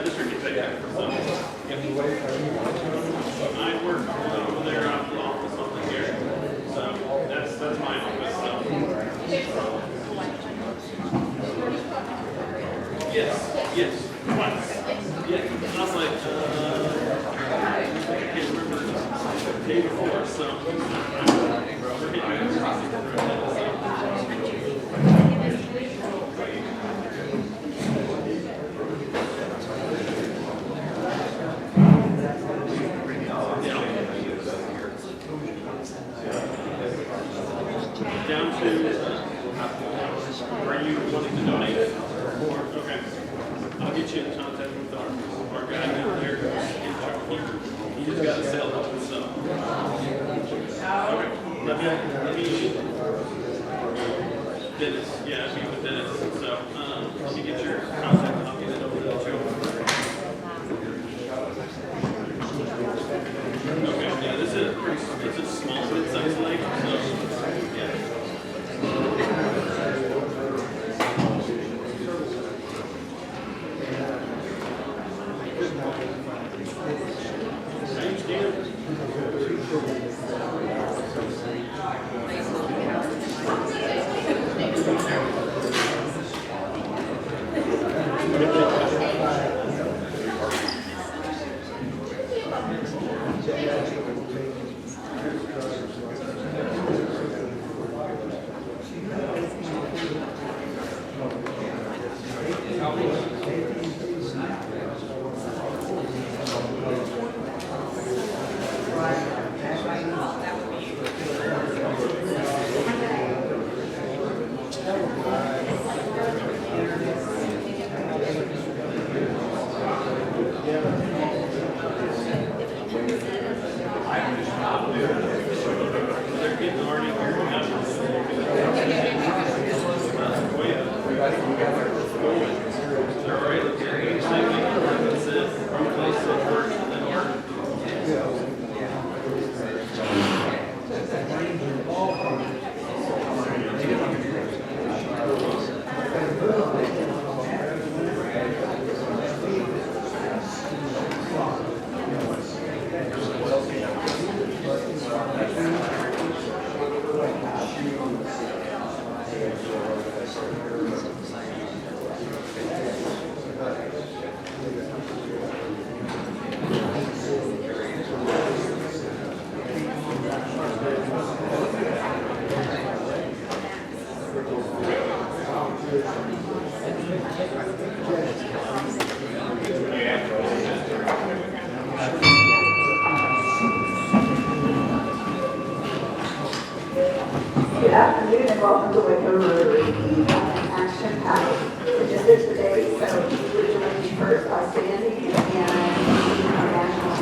district executive for some. I work over there out of the office on the here. So that's my office. So. Yes, twice. Yeah, I was like, I can't remember the day before, so. Down to, are you wanting to donate? Okay. I'll get you in contact with our guy down there. He just got a sale open, so. Okay. Let me Dennis. Yeah, I'll be with Dennis. So, let me get your contact and I'll get it over to the children. Okay. Yeah, this is it's a small mid-sized lake, so yeah. Good afternoon and welcome to Rotary Action Pack. Which is this today, so would you like me first by standing and our national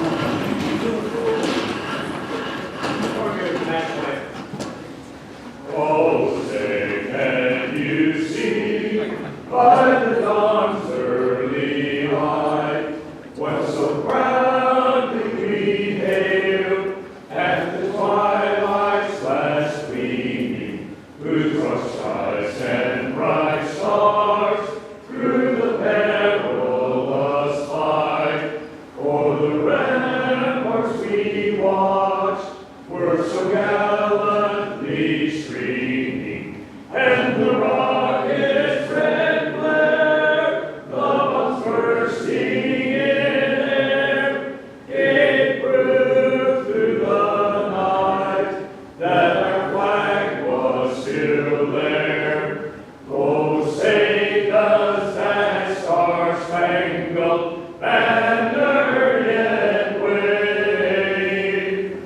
Oh, say, can you see by the dawn's early light when so proudly we hailed at the twilight's last gleaming, whose cross skies and bright stars through the perilous fight o'er the ramparts we watched were so gallantly streaming, and the rocket's red glare, the bombs bursting in air, gave proof through the night that our flag was still there. Oh, say does that star-spangled banner yet wave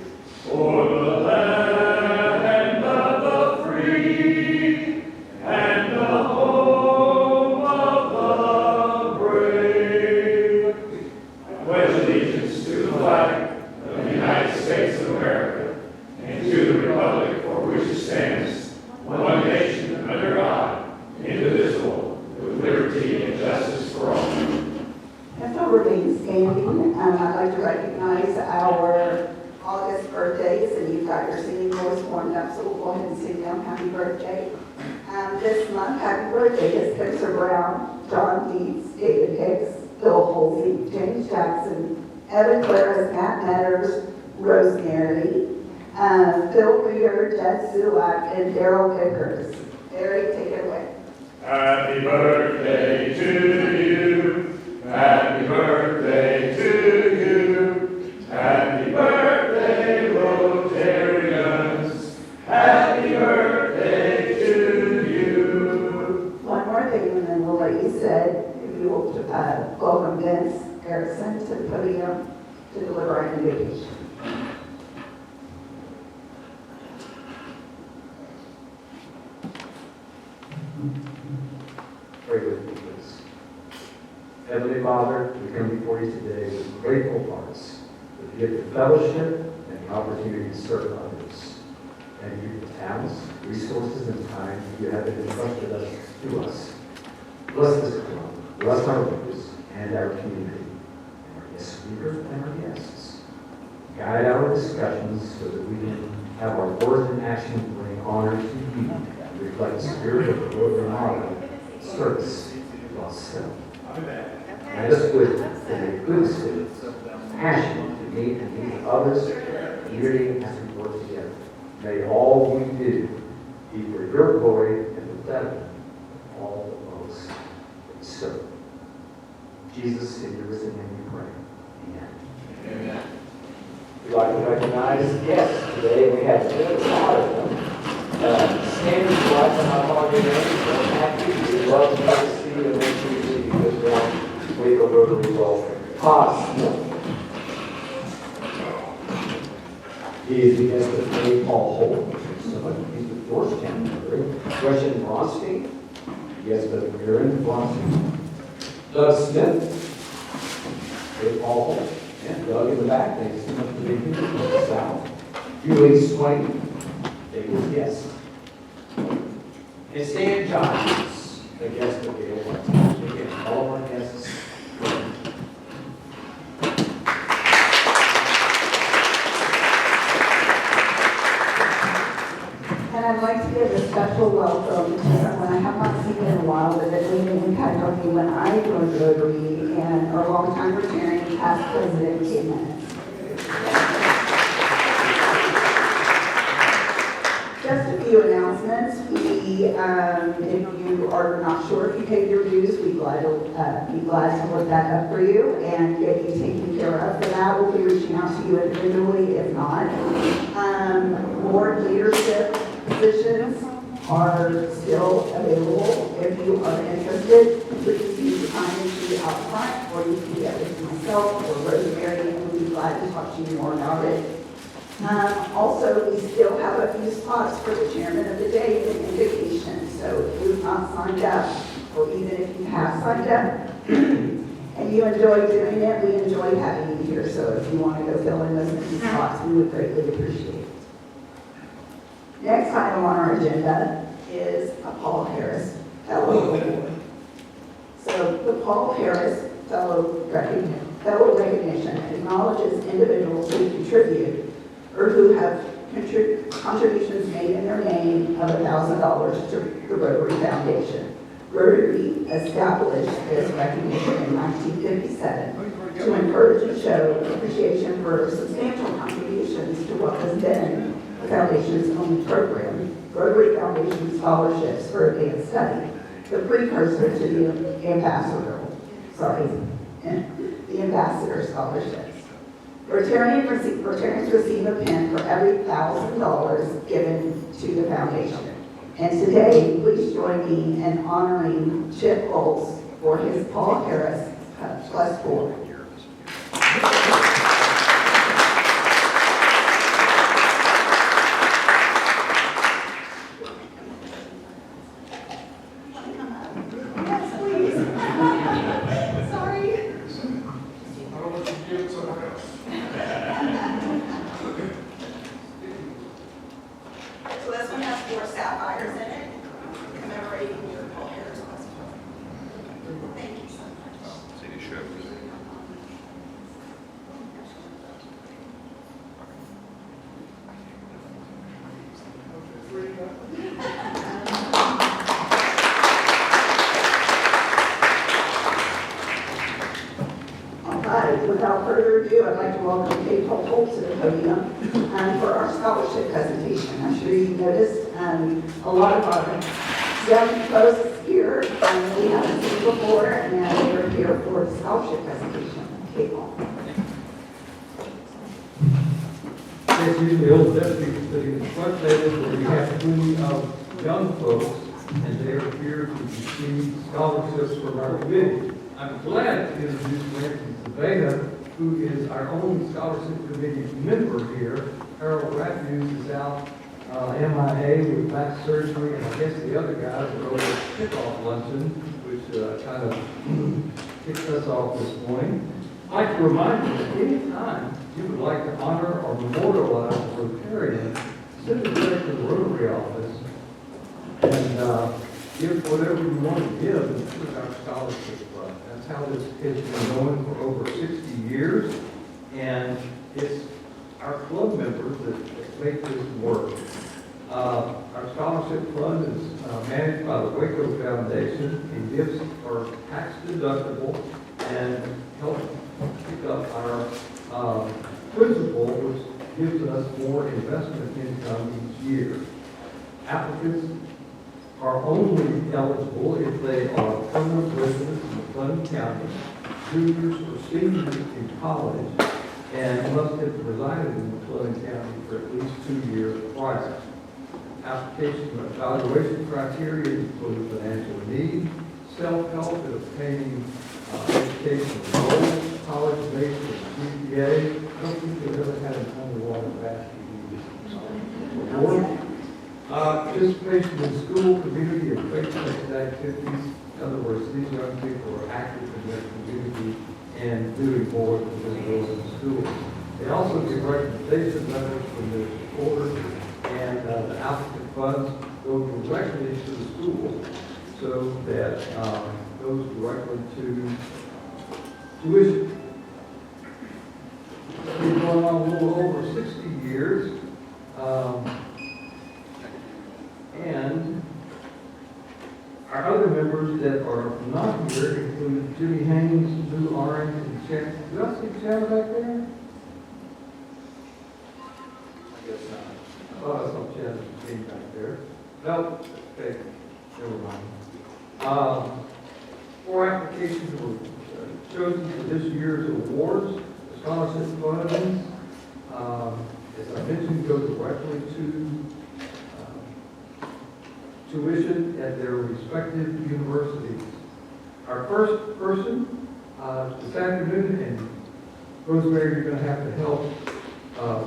o'er the land of the free and the home of the brave. I pledge allegiance to the flag of the United States of America and to the republic for which it stands, one nation under God, indivisible, with liberty and justice for all. And so remain standing, and I'd like to recognize our August birthdays, and you've got your singing voice warmed up, so we'll go ahead and sing them happy birthday. This month, happy birthday is Spencer Brown, John Deeds, David Hicks, Bill Holsey, James Jackson, Evan Claris, Matt Metters, Rosemary, Phil Reeder, Jed Sulak, and Daryl Vickers. Barry, take it away. Happy birthday to you. Happy birthday to you. Happy birthday, Rotarians. Happy birthday to you. One more thing, and then we'll let you sit. If you will welcome Vince Erickson to the podium to deliver our invitation. Pray with me, please. Heavenly Father, we come before you today with grateful hearts, with the gift of fellowship and the opportunity to serve others. Thank you for the talents, resources, and time you have entrusted us to us. Bless this club, bless our leaders and our community, and our guest speakers and our guests. Guide our discussions so that we can have our words and actions bring honor to you and reflect the spirit of the Rotary model, service, while self. Guide us with a good spirit, passion to meet and meet others, community as we work together. May all we do be for your glory and the betterment of all of those that we serve. Jesus, in your risen name we pray. Amen. Amen. We'd like to recognize guests today. We have a lot of them. Standing right from my holiday name, so happy. We'd love to see you and make sure you see you good one. We go Rotary well. Haas. He is the guest of St. Paul Holt. Somebody he's with Georgetown Rotary. Gretchen Bronstein, guest of Aaron Bronstein. Doug Smith, St. Paul Holt. And Doug in the back, thanks so much for being here from the south. Julie Swain, David's guest. And Stan Johns, the guest of the old. Again, all of our guests. And I'd like to give a special welcome to someone I have not seen in a while, but that made an impact on me when I joined Rotary, and our longtime Rotarian past president, Kate Minutes. Just a few announcements. If you are not sure if you paid your dues, we'd be glad to look that up for you and get you taken care of. For that, we'll be reaching out to you individually if not. Board leadership positions are still available. If you are interested, please use the sign-in sheet out front, or you can get with myself or Rosemary, and we'll be glad to talk to you more about it. Also, we still have a few spots for the chairman of the day in invitation. So if you've not signed up, or even if you have signed up and you enjoy doing it, we enjoy having you here. So if you want to go fill in those empty spots, we would greatly appreciate it. Next item on our agenda is a Paul Harris Fellow Award. So the Paul Harris Fellow Recognition acknowledges individuals who contribute or who have contributions made in their name of $1,000 to the Rotary Foundation. Rotary established this recognition in 1957 to encourage and show appreciation for substantial contributions to what has been the Foundation's only program, Rotary Foundation Scholarships for Advanced Study, the precursor to the Ambassador Scholarships. Rotarians receive a pin for every $1,000 given to the foundation. And today, please join me in honoring Chip Olds for his Paul Harris +4. And without further ado, I'd like to welcome Kate Holt to the podium for our scholarship presentation. I'm sure you noticed a lot of our young folks here, we haven't seen before, and they're here for the scholarship presentation. Kate Holt. It's usually old deputies sitting in the front table where we have plenty of young folks, and they are here to receive scholarships from our committee. I'm glad to introduce Nancy Sabeda, who is our only scholarship committee member here. Harold Matthews is out MIA with back surgery, and I guess the other guys are over at kickoff luncheon, which kind of kicked us off this morning. I'd like to remind you that any time you would like to honor or memorialize a Rotarian, send a letter to the Rotary office and give whatever you want to give to our scholarship fund. That's how this has been going for over 60 years, and it's our club members that make this work. Our scholarship fund is managed by the Waco Foundation, and gifts are tax deductible and help pick up our principal, which gives us more investment income each year. Applicants are only eligible if they are permanent residents in Clinton County, juniors or seniors in college, and must have resided in Clinton County for at least 2 years prior. Application and evaluation criteria include financial need, self-help in obtaining educational goals, college-based GPA. I don't think we've ever had an underwater basket before. Participation in school, community, and faith-based activities. In other words, these young people are active in their community and doing more than just those in school. They also give recommendation letters from their supporters, and the applicant funds go directly to the school so that goes directly to tuition. It's been going on a little over 60 years. And our other members that are not here include Jimmy Haynes, Lou Orange, and Chad. Do I see Chad back there? I guess not. I thought I saw Chad being back there. No, okay, never mind. 4 applications were chosen for this year's awards. The scholarship fundings, as I mentioned, go directly to tuition at their respective universities. Our first person this afternoon, and Rosemary, you're going to have to help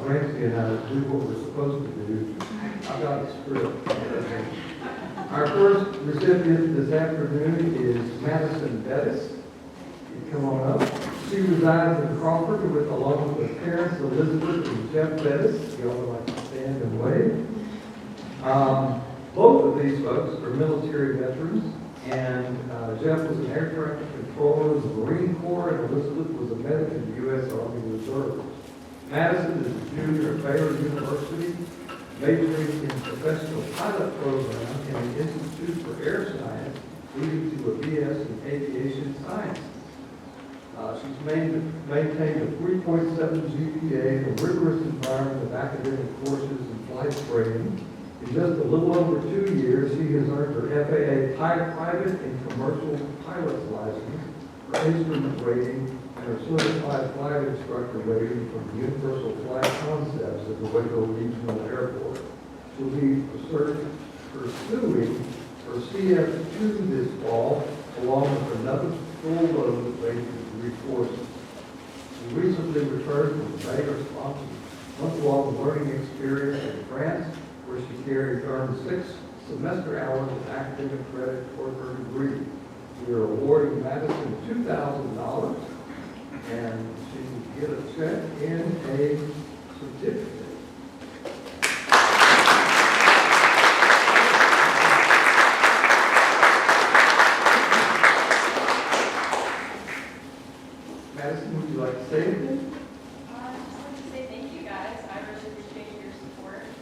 Ramsey and I do what we're supposed to do. I've got a script. Our first recipient this afternoon is Madison Bettis. You come on up. She resides in Crawford along with her parents, Elizabeth and Jeff Bettis. You all would like to stand and wave. Both of these folks are military veterans, and Jeff was an air traffic controller in the Marine Corps, and Elizabeth was a medic in the U.S. Army Reserve. Madison is a junior at Baylor University, majoring in professional pilot program in the Institute for Air Science, leading to a BS in aviation science. She's maintained a 3.7 GPA in a rigorous environment of academic courses and flight training. In just a little over 2 years, she has earned her FAA private and commercial pilot's license, her instrument rating, and her certified flight instructor rating from the Universal Flight Concepts at the Waco Regional Airport. She'll be pursuing her CF2 this fall, along with another full load of basic degree courses. She recently returned from the Baylor-sponsored month-long learning experience in France, where she earned 6 semester hours of academic credit toward her degree. We are awarding Madison $2,000, and she will get a check and a certificate. Madison, would you like to say anything? I just want to say thank you guys. I really appreciate your support, and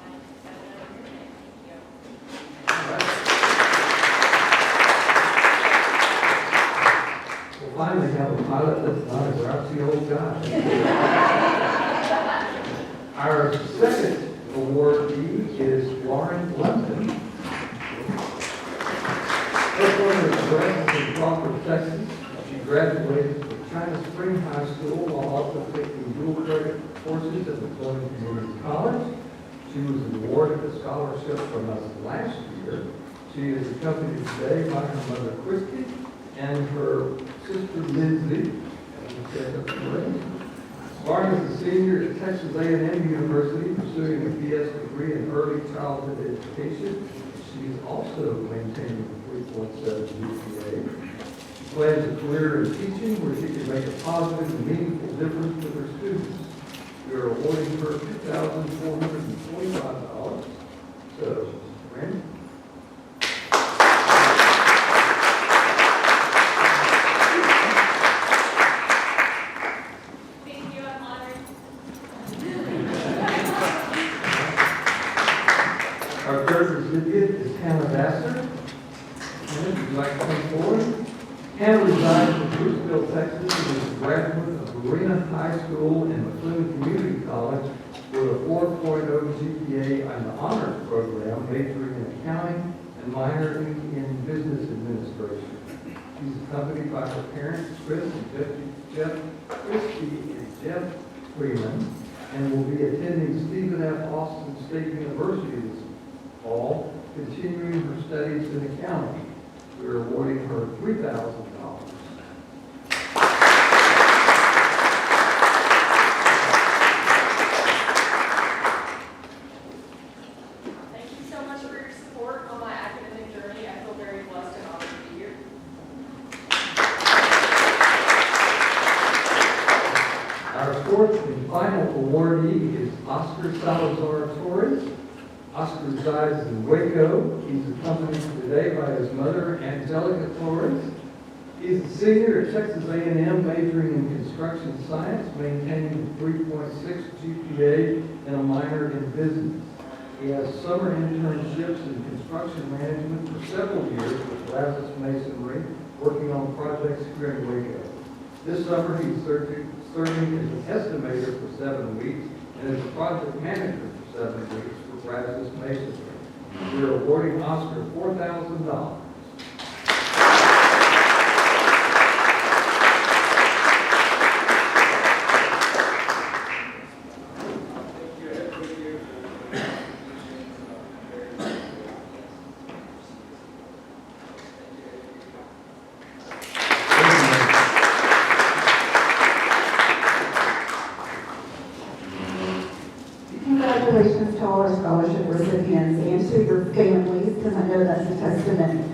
I'm excited about your day. Thank you. Well, finally have a pilot that's not a grouchy old guy. Our second awardee is Lauren London. Her former address is in Crawford, Texas. She graduated from China Spring High School while also taking dual credit courses at McLean Community College. She was awarded a scholarship from us last year. She is accompanied today by her mother, Christy, and her sister, Lindsay. Lauren is a senior at Texas A&M University, pursuing a BS degree in early childhood education. She is also maintaining a 3.7 GPA. She plans a career in teaching where she can make a positive and meaningful difference to her students. We are awarding her $2,425. So, Randy? Thank you, I'm honored. Our third recipient is Hannah Vassar. Hannah, would you like to come forward? Hannah resides in Bruceville, Texas, and is a graduate of Marina High School and McLean Community College with a 4.0 GPA on the honors program, majoring in accounting and minoring in business administration. She's accompanied by her parents, Christy and Jeff Freeman, and will be attending Stephen F. Austin State University this fall, continuing her studies in accounting. We are awarding her $3,000. Thank you so much for your support on my academic journey. I feel very blessed and honored to be here. Our fourth and final awardee is Oscar Salazar Torres. Oscar resides in Waco. He's accompanied today by his mother, Angelica Torres. He's a senior at Texas A&M, majoring in construction science, maintaining a 3.6 GPA and a minor in business. He has summer internships in construction management for several years with Lazarus Masonry, working on projects here in Waco. This summer, he's serving as an estimator for 7 weeks and as a project manager for 7 weeks for Lazarus Masonry. We are awarding Oscar $4,000. Congratulations to all our scholarship recipients and to your families, because I know that's a testament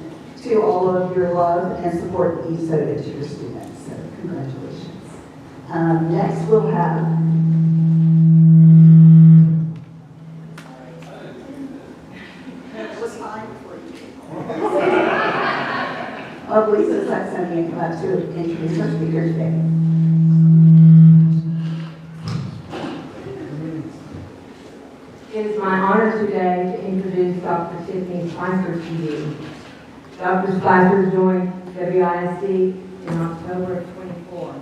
to all of your love and support that you showed to your students. So congratulations. Next we'll have it was fine before you. Of Lisa Saxonian come up to introduce our speaker today. It is my honor today to introduce Dr. Tiffany Spicer to you. Dr. Spicer joined WISD in October of 24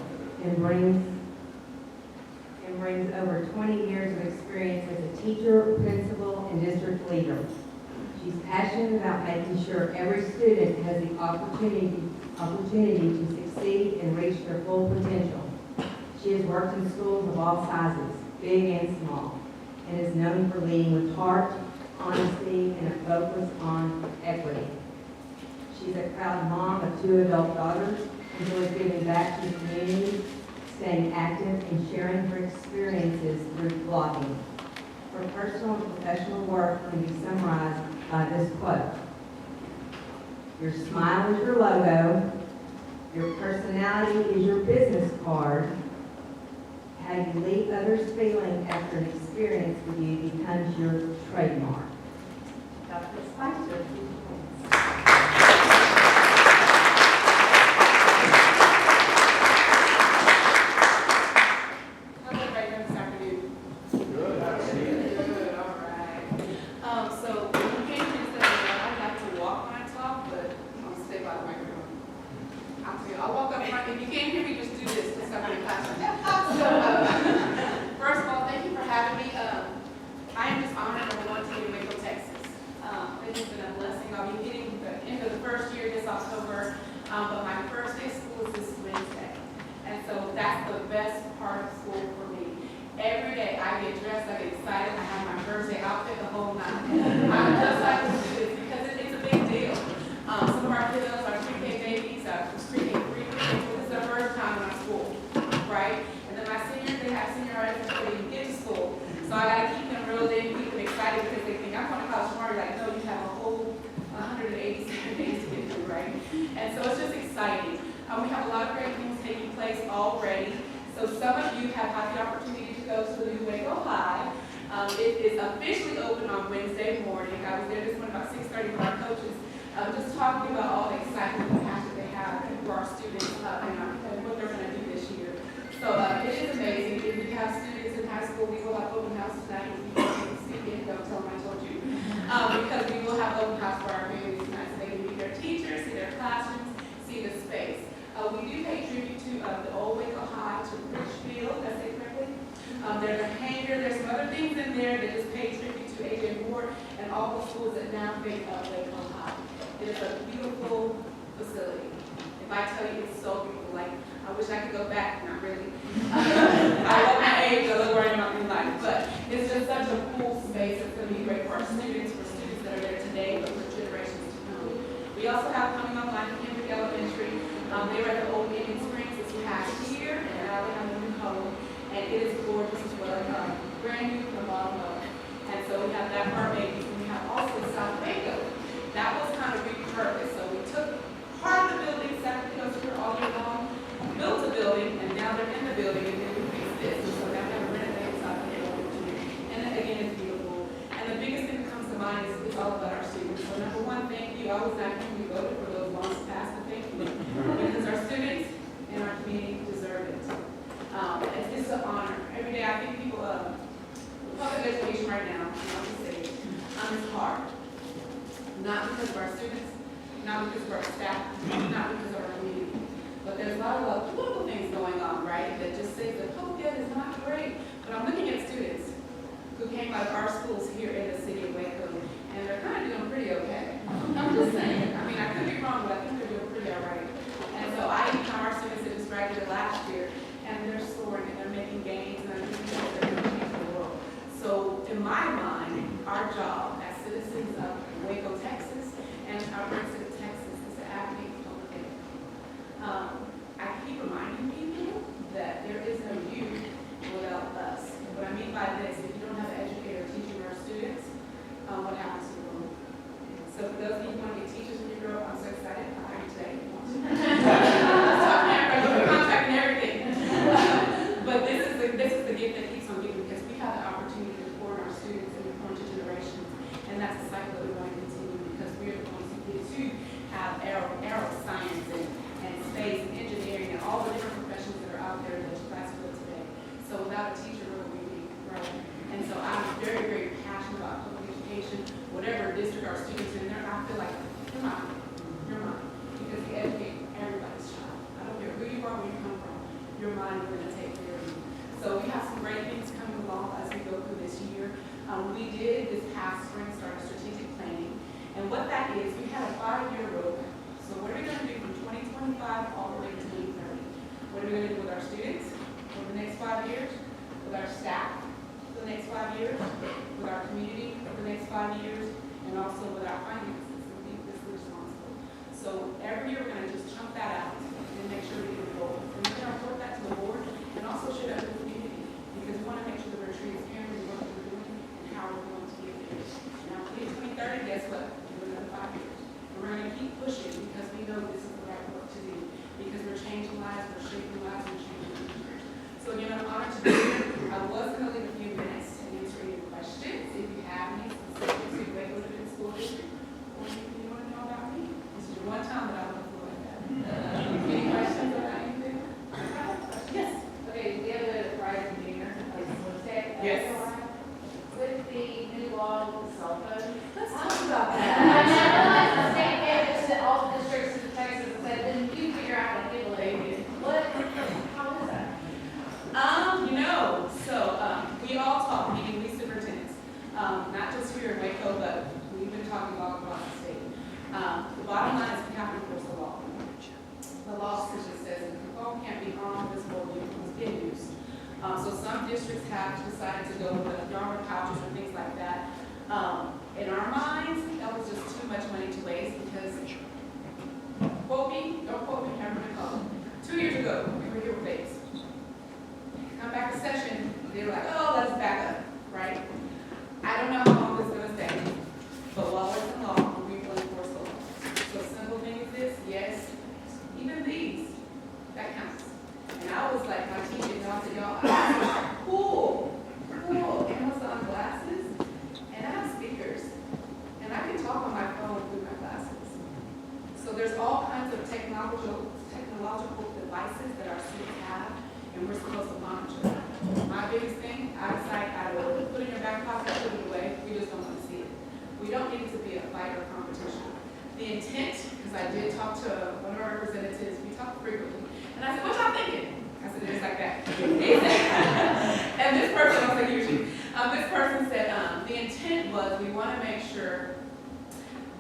and brings over 20 years of experience as a teacher, principal, and district leader. She's passionate about making sure every student has the opportunity to succeed and reach their full potential. She has worked in schools of all sizes, big and small, and is known for leading with heart, honesty, and a focus on equity. She's a proud mom of 2 adult daughters, enjoys giving back to the community, staying active, and sharing her experiences through blogging. Her personal and professional work can be summarized by this quote: "Your smile is your logo, your personality is your business card, how you leave others feeling after an experience with you becomes your trademark." Dr. Spicer, please. How's everybody doing this afternoon? Good, all right. So when you came here, you said, I like to walk when I talk, but I'll stay by the microphone. I'll I'll walk up front. If you can't hear me, just do this to somebody in class. So, first of all, thank you for having me. I am just honored to want to be in Waco, Texas. It has been a blessing. I'll be hitting the end of the first year this October, but my first day of school is this Wednesday. And so that's the best part of school for me. Every day I get dressed, I get excited, I have my birthday outfit the whole night. I'm just like to do this because it's a big deal. Some of our kiddos are pre-K babies, pre-K, this is their first time in our school, right? And then my seniors, they have senioritis before they even get to school. So I gotta keep them reeled in, keep them excited because they think I'm going to college tomorrow. Like, no, you have a whole 187 days to get through, right? And so it's just exciting. We have a lot of great things taking place already. So some of you have had the opportunity to go to the new Waco High. It is officially open on Wednesday morning. I was there this morning about 6:30 with our coaches, just talking about all the excitement and passion they have for our students and what they're going to do this year. So it is amazing. If we have students in high school, we will have open house tonight. Don't tell them I told you. Because we will have open house for our families tonight so they can meet their teachers, see their classrooms, see the space. We do pay tribute to the old Waco High, to Richfield, did I say correctly? There's a hangar, there's some other things in there that just pay tribute to A.J. Moore and all the schools that now make up Waco High. It is a beautiful facility. If I tell you it's so beautiful, like I wish I could go back, not really. I love my age, I love where I am in life, but it's just such a cool space. It's going to be great for our students, for students that are there today, but for generations to come. We also have coming online in Henry Elementary. They were at the old Indian Springs this past year, and now they have a new home, and it is gorgeous as well, brand new from the bottom up. And so we have that for our babies, and we have also South Waco. That was kind of repurposed, so we took part of the building, South Waco's here all year long, built a building, and now they're in the building, and then we fixed this, and so now we have a renovated South Waco. And then again, it's beautiful. And the biggest thing that comes to mind is all about our students. So number one, thank you. I was not here, we voted for those laws passed, but thank you. Because our students and our community deserve it. It's an honor. Every day I think people, public education right now, I'll just say, it's hard. Not because of our students, not because of our staff, not because of our community. But there's a lot of political things going on, right, that just say the public ed is not great. But I'm looking at students who came out of our schools here in the city of Waco, and they're kind of doing pretty okay. I'm just saying. I mean, I could be wrong, but I think they're doing pretty all right. And so I even have our students that just graduated last year, and they're soaring, and they're making gains, and they're going to change the world. So in my mind, our job as citizens of Waco, Texas, and our great city of Texas is to advocate for public ed. I keep reminding people that there is no you without us. And what I mean by this, if you don't have an educator teaching our students, what happens to the world? So for those of you who want to be teachers when you grow up, I'm so excited. I'm hiring today. Contact and everything. But this is the gift that keeps on giving because we have the opportunity to pour in our students and pour into generations. And that's the cycle that we want to continue because we're the ones who get to have aeroscience and space and engineering and all the different professions that are out there that you guys feel today. So without a teacher, what would we be, right? And so I'm very, very passionate about public education, whatever district our students are in there, I feel like you're mine. Because we educate everybody's child. I don't care who you are, where you come from, you're mine, we're going to take care of you. So we have some great things coming along as we go through this year. We did this past spring start strategic planning. And what that is, we had a 5-year roadmap. So what are we going to do from 2025 all the way to 2030? What are we going to do with our students for the next 5 years? With our staff for the next 5 years? With our community for the next 5 years? And also with our finances and being fiscally responsible. So every year we're going to just chunk that out and make sure we get a goal. And we're going to report that to the board and also share that with the community because we want to make sure that we're transparent in what we're doing and how we're going to get there. Now, in 2030, guess what? We're another 5 years. And we're going to keep pushing because we know this is the right work to do because we're changing lives, we're shaping lives, and changing futures. So again, I'm honored to be here. I was going to leave a few minutes to answer any questions if you have any specific to Waco School District or anything you want to know about me. This is your one time that I want to feel like that. David. What? How is that? We all talk, meaning we superintendents, not just here in Waco, but we've been talking all across the state. The bottom line is we have to enforce the law. The law simply says that the phone can't be on visible when it's being used. So some districts have decided to go with dormer pouches or things like that. In our minds, that was just too much money to waste because, quote me, don't quote me, I'm going to call it. 2 years ago, we were here with babes. Come back to session, they were like, oh, let's back up, right? I don't know how long this is going to stay, but law is the law, and we will enforce the law. So a simple thing is this, yes, even these, that counts. And I was like, my teacher, and I said, y'all, cool, Amazon glasses, and I have speakers, and I can talk on my phone through my glasses. So there's all kinds of technological devices that our students have, and we're supposed to monitor. My biggest thing, out of sight, out of order. Put it in your back pocket, put it away. We just don't want to see it. We don't need it to be a fight or competition. The intent, because I did talk to one of our representatives, we talk frequently, and I said, what y'all thinking? I said, just like that. He said, and this person, I was like, usually, this person said, the intent was we want to make sure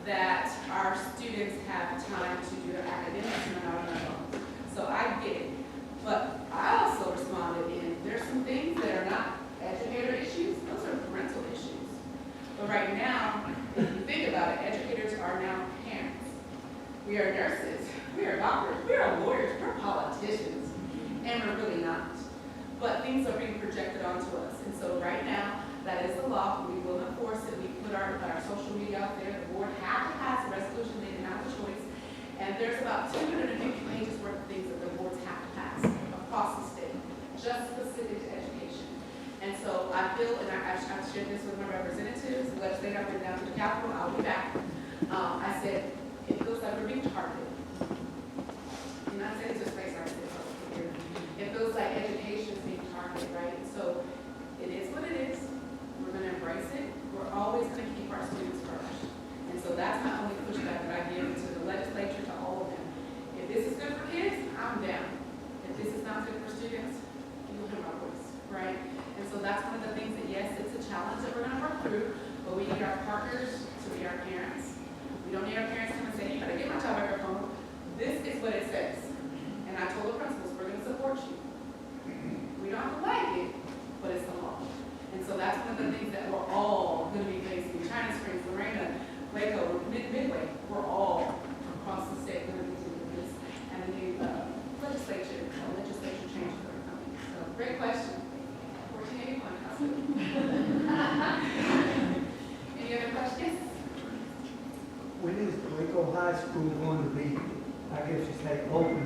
that our students have time to do their academics and not on their phones. So I get it. But I also responded in, there's some things that are not educator issues, those are parental issues. But right now, if you think about it, educators are now parents. We are nurses, we are doctors, we are lawyers, we're politicians, and we're really not. But things are being projected onto us. And so right now, that is the law, we will enforce it, we put our social media out there, the board had to pass a resolution, they didn't have a choice. And there's about 250 pages worth of things that the boards have to pass across the state, just specific to education. And so I feel, and I've shared this with my representatives, the legislature, I've been down to the Capitol, I'll be back. I said, it feels like we're being targeted. I'm not saying it's just race, I said here. It feels like education is being targeted, right? So it is what it is. We're going to embrace it. We're always going to keep our students first. And so that's my only pushback that I give to the legislature, to all of them. If this is good for kids, I'm down. If this is not good for students, you will hear my voice, right? And so that's one of the things that, yes, it's a challenge that we're going to work through, but we need our partners to be our parents. We don't need our parents to come and say, you better get my child back at home. This is what it says. And I told the principals, we're going to support you. We don't have to like it, but it's the law. And so that's one of the things that we're all going to be facing. China Springs, Lorena, Waco, Midway, we're all across the state going to be doing this. And the new legislature changes are coming. So great question. 1481. Any other questions? When is the Waco High School going to be, I guess you say, open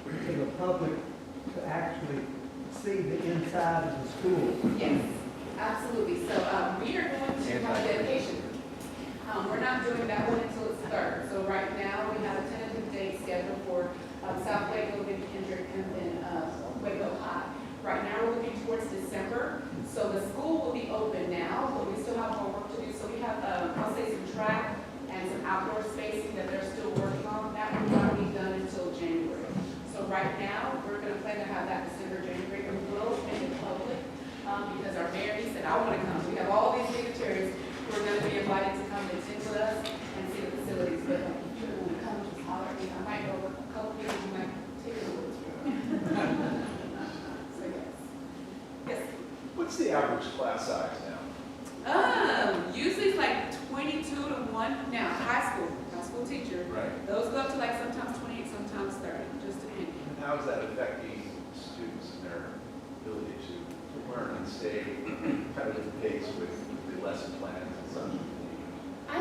to the public to actually see the inside of the school? Yes, absolutely. So we are going to have a dedication. We're not doing that one until it's third. So right now we have a tentative date scheduled for South Waco, Kendrick, and then Waco High. Right now we're looking towards December. So the school will be open now, but we still have more work to do. So we have, I'll say, some track and some outdoor spacing that they're still working on. That will not be done until January. So right now, we're going to plan to have that December, January, and we'll make it public because our mayor, he said, I want to come. We have all these dignitaries who are going to be invited to come and attend with us and see the facilities. But if you don't want to come, just holler at me. I might go with a couple people who might take the woods. So yes. Yes. What's the average class size now? Usually it's like 22 to 1. Now, high school teacher. Right. Those go up to like sometimes 28, sometimes 30, just depending. How is that affecting students and their ability to learn and stay kind of at the pace with the lesson plans and such? I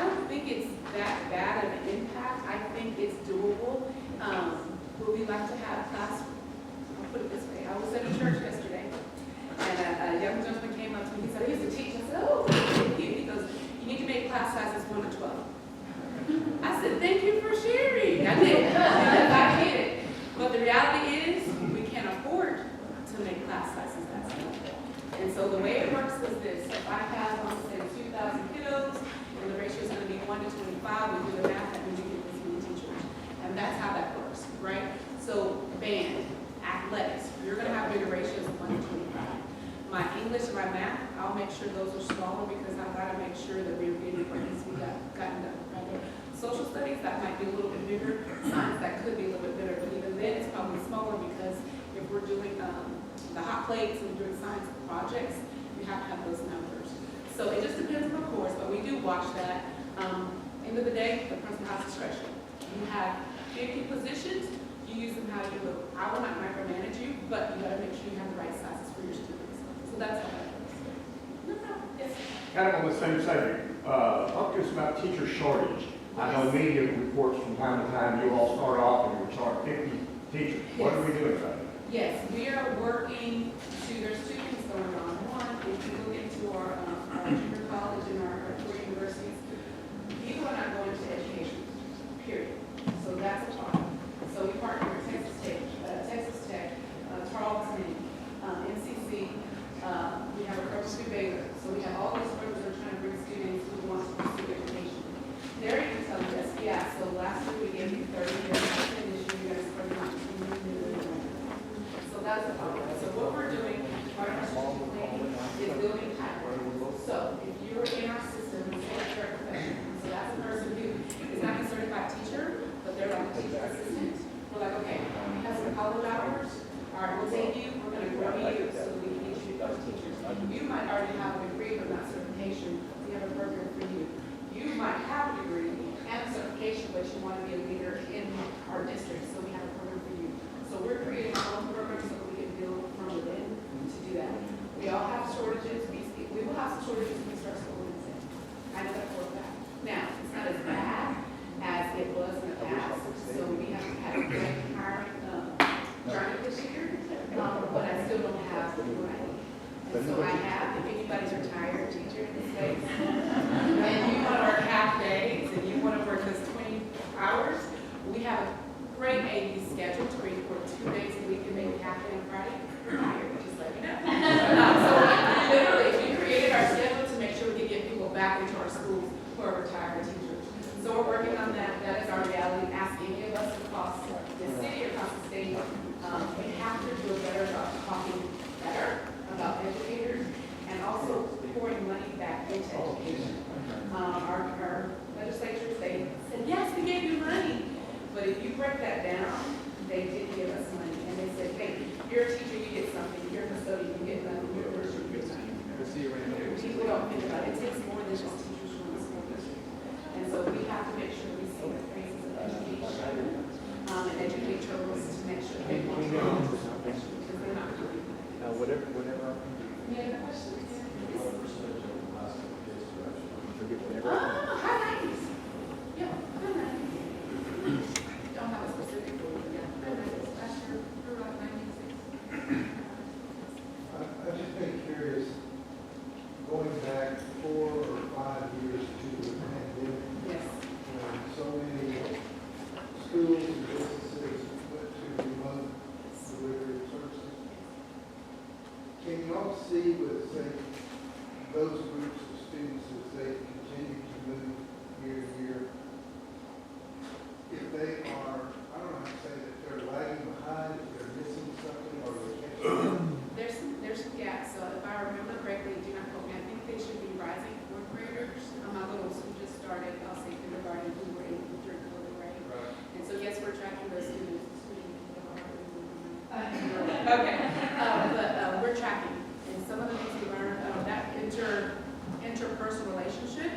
don't think it's that bad of an impact. I think it's doable. Would we like to have class? I'll put it this way. I was at a church yesterday, and a young gentleman came up to me. He said, I used to teach. I said, oh, thank you. He goes, you need to make class sizes 1 to 12. I said, thank you for sharing. I did. Because I get it. But the reality is, we can't afford to make class sizes that small. And so the way it works is this. If I have, let's say, 2,000 kiddos, and the ratio is going to be 1 to 25, we do the math, that means we get this many teachers. And that's how that works, right? So band, athletics, you're gonna have bigger ratios of 1 to 25. My English and my math, I'll make sure those are smaller because I gotta make sure that we're getting what needs to be gotten done, right? Social studies, that might be a little bit bigger. Science, that could be a little bit bigger, but even then, it's probably smaller because if we're doing the hot plates and doing science projects, you have to have those numbers. So it just depends on the course, but we do watch that. End of the day, the principal has discretion. You have 50 positions, you use them how you will. I will not micromanage you, but you gotta make sure you have the right sizes for your students. So that's how that works. No problem. Yes. Kind of on the same subject, talk to us about teacher shortage. I know media reports from time to time, you all start off and we start 50 teachers. What are we doing about it? Yes, we are working to, there's 2 things going on. One, if you look into our junior college and our 4 universities, people are not going to education, period. So that's a problem. So we partner with Texas Tech, Tarleton, MCC, we have a purposely Baylor. So we have all these programs that are trying to bring students who want to pursue education. They're even telling us, yeah, so last week we gave you 30 years, and this year you guys are going to. So that's the problem. So what we're doing, our strategic planning is building patterns. So if you're in our system, we say you're a professional. So that's a person who is not a certified teacher, but they're like a teacher assistant. We're like, okay, we have some college hours. All right, we'll take you, we're going to grow you so that we can get you those teachers. You might already have a degree, but not certification. We have a program for you. You might have a degree and a certification, but you want to be a leader in our district, so we have a program for you. So we're creating our own program so that we can build from within to do that. We all have shortages. We will have some shortages when we start school in December. I know that for a fact. Now, it's not as bad as it was in the past, so we have had a great hiring journey this year, but I still don't have the money. And so I have, if anybody's retired teacher in this space, and you want to work half days, and you want to work those 20 hours, we have a great AD schedule to where you work 2 days a week and maybe half day on Friday. Retired, just let me know. So literally, we created our schedule to make sure we can get people back into our schools who are retired teachers. So we're working on that. That is our reality. Ask any of us across the city or across the state. We have to do a better job of talking better about educators and also pouring money back into education. Our legislatures, they said, yes, we gave you money. But if you break that down, they did give us money. And they said, hey, you're a teacher, you get something. You're a custodian, you get nothing. You're a nurse, you get nothing. People don't think about it. It takes more than just teachers from the school district. And so we have to make sure we see the faces of education and educate children to make sure they want to go to because they're not doing that. Whatever. Any other questions? Forget High 90s. Yeah, high 90s. Don't have a specific rule, but yeah, high 90s. Last year, we were like 96. I've just been curious, going back 4 or 5 years to the pandemic, Yes. when so many schools and businesses went to remote delivery of services. Can you all see with, say, those groups of students as they continue to move year to year, if they are, I don't know how to say that, they're lagging behind, if they're missing something, or they're catching up? There's some gaps, so if I remember correctly, do not quote me, I think they should be rising 4th graders. My littles who just started, I'll say kindergarten, who were able to drink COVID, right? And so yes, we're tracking those students. Okay, but we're tracking, and some of the things we learned, that interpersonal relationship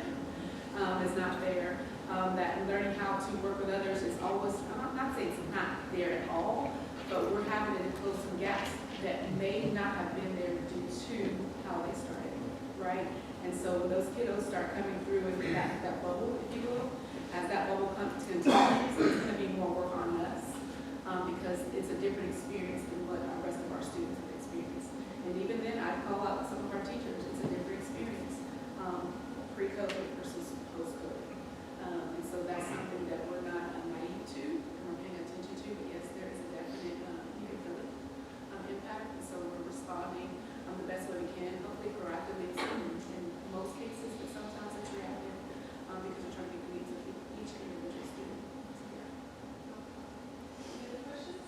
is not there. That learning how to work with others is always, I'm not saying it's not there at all, but we're having to close some gaps that may not have been there due to how they started, right? And so when those kiddos start coming through and that bubble, if you will, as that bubble comes to continues, it's going to be more work on us because it's a different experience than what the rest of our students have experienced. And even then, I'd call out some of our teachers. It's a different experience, pre-COVID versus post-COVID. And so that's something that we're not naive to and we're paying attention to. But yes, there is a definite impact. And so we're responding the best way we can, hopefully proactively in most cases, but sometimes it's reactive because we're trying to meet the needs of each individual student. So, yeah. Any other questions?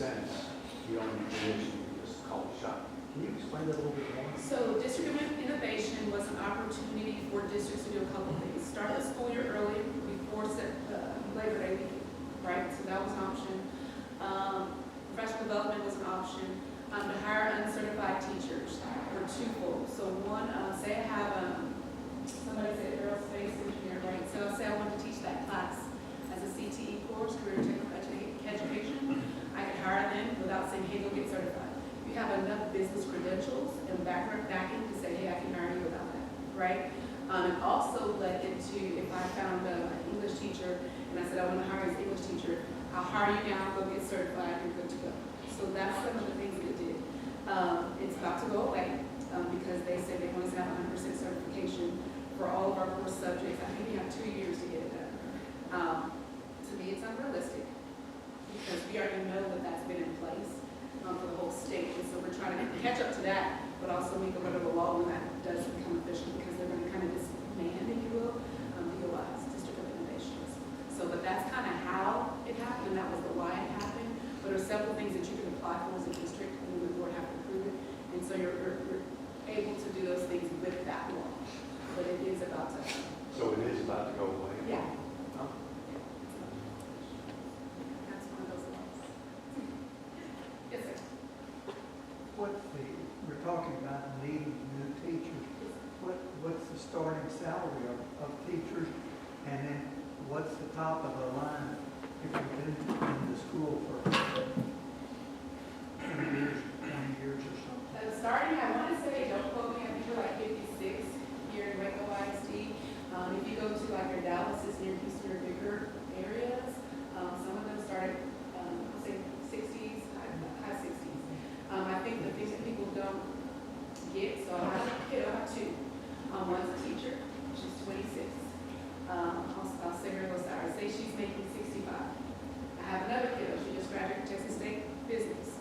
sense, you don't need permission, you just call the shot. Can you explain that a little bit more? So District of Innovation was an opportunity for districts to do a couple things. Start the school year early before Labor Day week, right? So that was an option. Professional development was an option. To hire uncertified teachers for twofold. So one, say I have somebody say aerospace engineer, right? So say I want to teach that class as a CTE course, career technical education. I could hire them without saying, hey, go get certified. You have enough business credentials and backing to say, hey, I can hire you without that, right? And also led into, if I found an English teacher and I said, I want to hire as an English teacher, I'll hire you now, go get certified, you're good to go. So that's some of the things that it did. It's about to go away because they said they want us to have 100% certification for all of our core subjects. I think we have 2 years to get it done. To me, it's unrealistic because we already know that that's been in place for the whole state. And so we're trying to catch up to that, but also make a little law when that does become official because they're going to kind of disband, if you will, DOIs, District of Innovations. So, but that's kind of how it happened, and that was the why it happened. But there are several things that you can apply for as a district, and the board have to approve it. And so you're able to do those things with that law. But it is about to. So it is about to go away? Yeah. Oh. That's one of those laws. Yes, sir. We're talking about needing new teachers. What's the starting salary of teachers? And then what's the top of the line if you've been in the school for 10 years, 20 years or something? Starting, I want to say, don't quote me, I think we're like 56 here in Waco ISD. If you go to like your Dallases near Houston or bigger areas, some of them start at, I'll say 60s, high 60s. I think the things that people don't get, so I have a kid, I have two. One's a teacher, she's 26. I'll say her little salary, say she's making 65. I have another kiddo, she just graduated Texas State Business.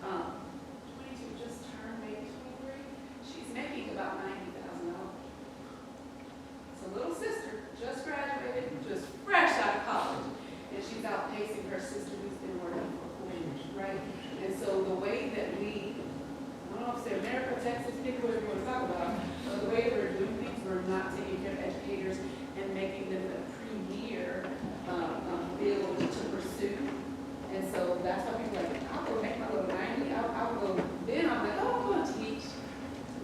22, just turned maybe 23. She's making about $90,000. So little sister, just graduated, just fresh out of college, and she's outpacing her sister who's been working for 4 years, right? And so the way that we, I don't know if it's America, Texas, pick whatever you want to talk about, but the way we're doing things, we're not taking care of educators and making them the premier field to pursue. And so that's why people are like, I'll go make my little 90, I'll go, then I'm like, oh, I'm going to teach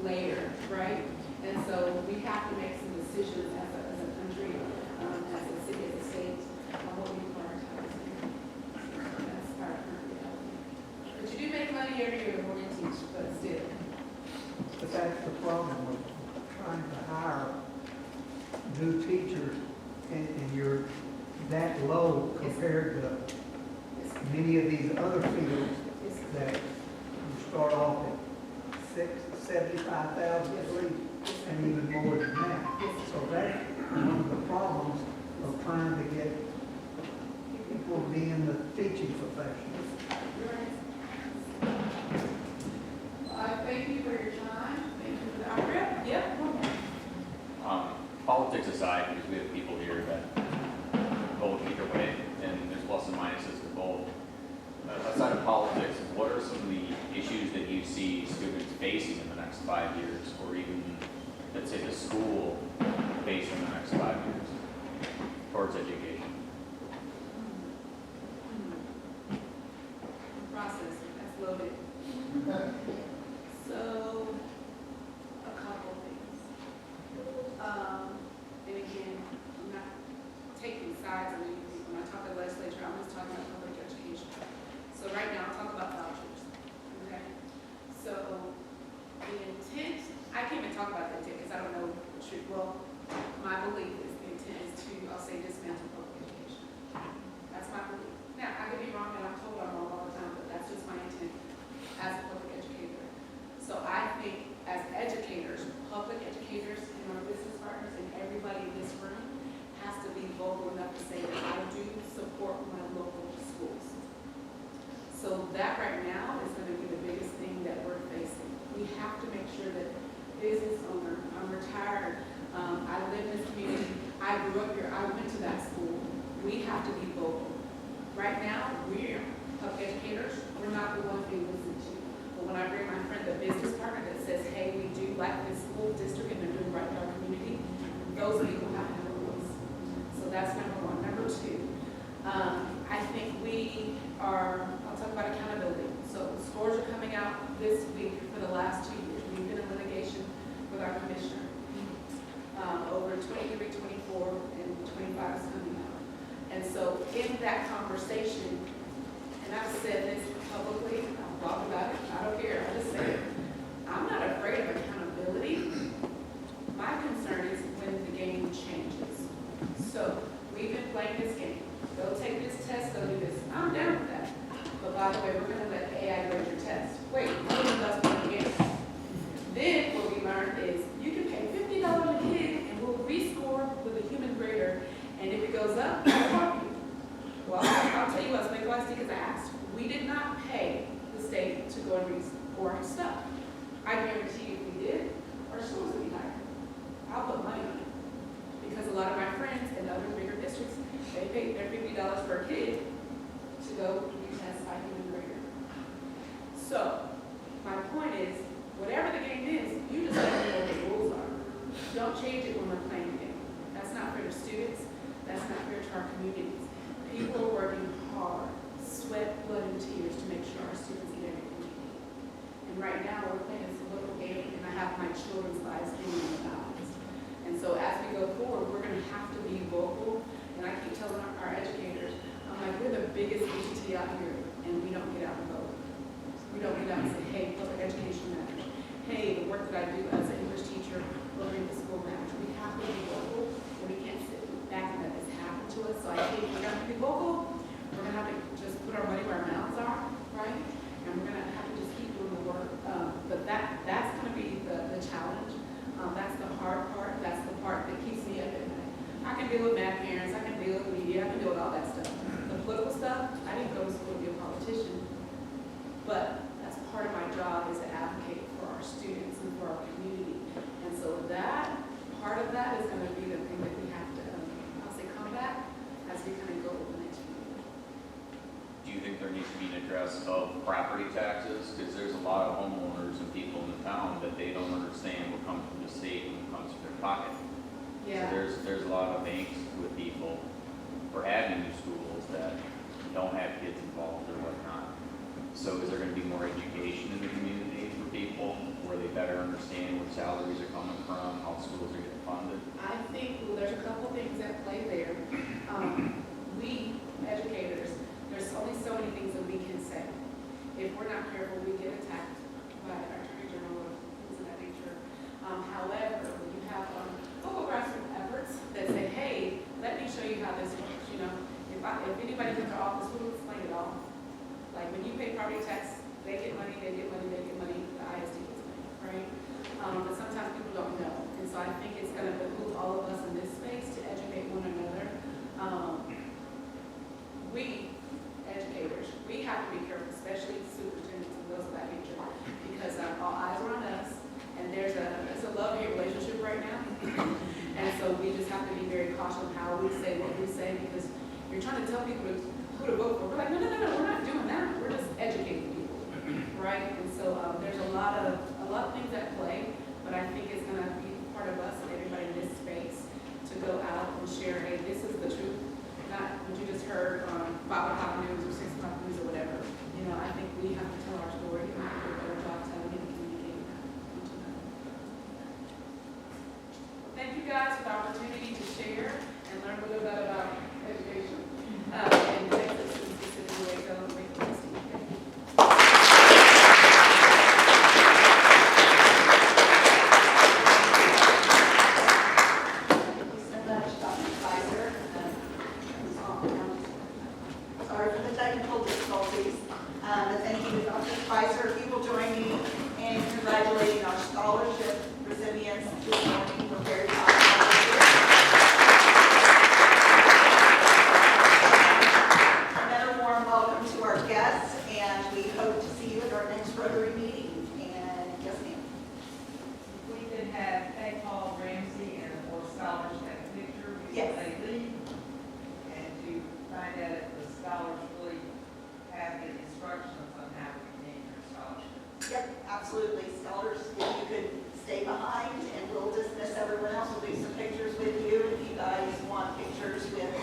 later, right? And so we have to make some decisions as a country, as a city, as a state, on what we prioritize. That's our current reality. But you do make money every year when you teach, but still. But that's the problem with trying to hire new teachers and you're that low compared to many of these other fields that you start off at 75,000 at least, and even more than that. So that's one of the problems of trying to get people to be in the teaching profession. I thank you for your time. Thank you for the rep. Yep. Politics aside, because we have people here that vote either way, and there's plus and minuses to both. Aside of politics, what are some of the issues that you see students facing in the next 5 years, or even, let's say, the school facing in the next 5 years towards education? Processing, that's loaded. So, a couple things. And again, I'm not taking sides on anything. When I talk to the legislature, I'm just talking about public education. So right now, I'll talk about vouchers, okay? So the intent, I can't even talk about the intent because I don't know the truth. Well, my belief is the intent is to, I'll say, dismantle public education. That's my belief. Now, I could be wrong, and I'm told I'm wrong all the time, but that's just my intent as a public educator. So I think as educators, public educators and our business partners and everybody in this room has to be vocal enough to say that I do support my local schools. So that right now is going to be the biggest thing that we're facing. We have to make sure that business owner, I'm retired, I live in this community, I grew up here, I went to that school. We have to be vocal. Right now, we're public educators, we're not the ones being listened to. But when I bring my friend, the business partner that says, hey, we do like this school district and they're doing right in our community, those people have to have a voice. So that's number one. Number two, I think I'll talk about accountability. So scores are coming out this week for the last 2 years. We've been in litigation with our commissioner. Over 23, 24, and 25 is coming out. And so in that conversation, and I've said this publicly, I've talked about it, I don't care, I just say it. I'm not afraid of accountability. My concern is when the game changes. So we've been playing this game. Go take this test, go do this. I'm down with that. But by the way, we're going to let AI grade your test. Wait, let's play the game. Then what we learned is you can pay $50 a kid and we'll rescore with a human grader. And if it goes up, I'll help you. Well, I'll tell you what, Smith because I asked. We did not pay the state to go and rescore our stuff. I guarantee if we did, our schools would be higher. I'll put money on it. Because a lot of my friends in other bigger districts, they pay their $50 per kid to go retest by human grader. So, my point is, whatever the game is, you just let me know what the rules are. Don't change it when we're playing the game. That's not fair to students. That's not fair to our communities. People are working hard, sweat, blood, and tears to make sure our students get everything they need. And right now, we're playing this little game, and I have my children's lives hanging on the balance. And so as we go forward, we're going to have to be vocal. And I keep telling our educators, I'm like, we're the biggest entity out here, and we don't get out and vote. We don't get out and say, hey, public education matters. Hey, the work that I do as an English teacher will bring the school matters. We have to be vocal, and we can't sit back and let this happen to us. So I think we're going to be vocal. We're going to have to just put our money where our mouths are, right? And we're going to have to just keep doing the work. But that's going to be the challenge. That's the hard part. That's the part that keeps me up at night. I can deal with mad parents. I can deal with media. I can deal with all that stuff. The political stuff, I didn't go to school to be a politician. But that's part of my job is to advocate for our students and for our community. And so that, part of that is going to be the thing that we have to, I'll say, combat as we kind of go over the next few years. Do you think there needs to be an address of property taxes? Because there's a lot of homeowners and people in the town that they don't understand what comes from the state and what comes from their pocket. Yeah. So there's a lot of angst with people for having new schools that don't have kids involved or whatnot. So is there going to be more education in the community for people where they better understand where salaries are coming from, how schools are getting funded? I think, well, there's a couple things at play there. We, educators, there's only so many things that we can say. If we're not careful, we get attacked by our attorney general or things of that nature. However, when you have local grassroots efforts that say, hey, let me show you how this works. You know, if anybody comes to our office, we'll explain it all. Like when you pay property tax, they get money, they get money, they get money, the ISD gets money, right? But sometimes people don't know. And so I think it's going to behoove all of us in this space to educate one another. We, educators, we have to be careful, especially superintendents and those of that nature, because all eyes are on us, and there's a love-hate relationship right now. And so we just have to be very cautious of how we say what we say, because you're trying to tell people who to vote for. We're like, no, we're not doing that. We're just educating people, right? And so there's a lot of things at play, but I think it's going to be part of us and everybody in this space to go out and share, hey, this is the truth, not what you just heard on 5 o'clock news or 6 o'clock news or whatever. You know, I think we have to tell our story and we have to do a better job telling it and communicating that. Thank you guys for the opportunity to share and learn a little bit about education. And thanks to students specifically Waco and Waco West. Thank you. Thank you so much, Dr. Spicer. Sorry for the technical difficulties. But thank you to Dr. Spicer. If you will join me in congratulating our scholarship recipients this morning. We're very proud of them. Another warm welcome to our guests, and we hope to see you at our next Rotary meeting. And yes, ma'am. We could have Kay Paul Ramsey and or scholars take a picture before Yes. they leave, and to find out if the scholars really have the Absolutely. Scholars, if you could stay behind and we'll dismiss everyone else. We'll do some pictures with you. If you guys want pictures with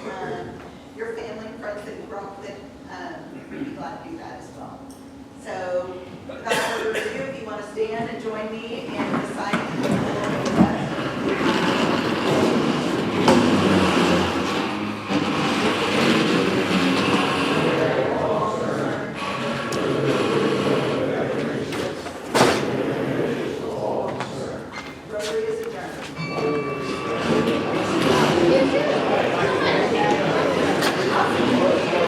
your family and friends that you grew up with, we'd be glad to do that as well. So without further ado, if you want to stand and join me in the signing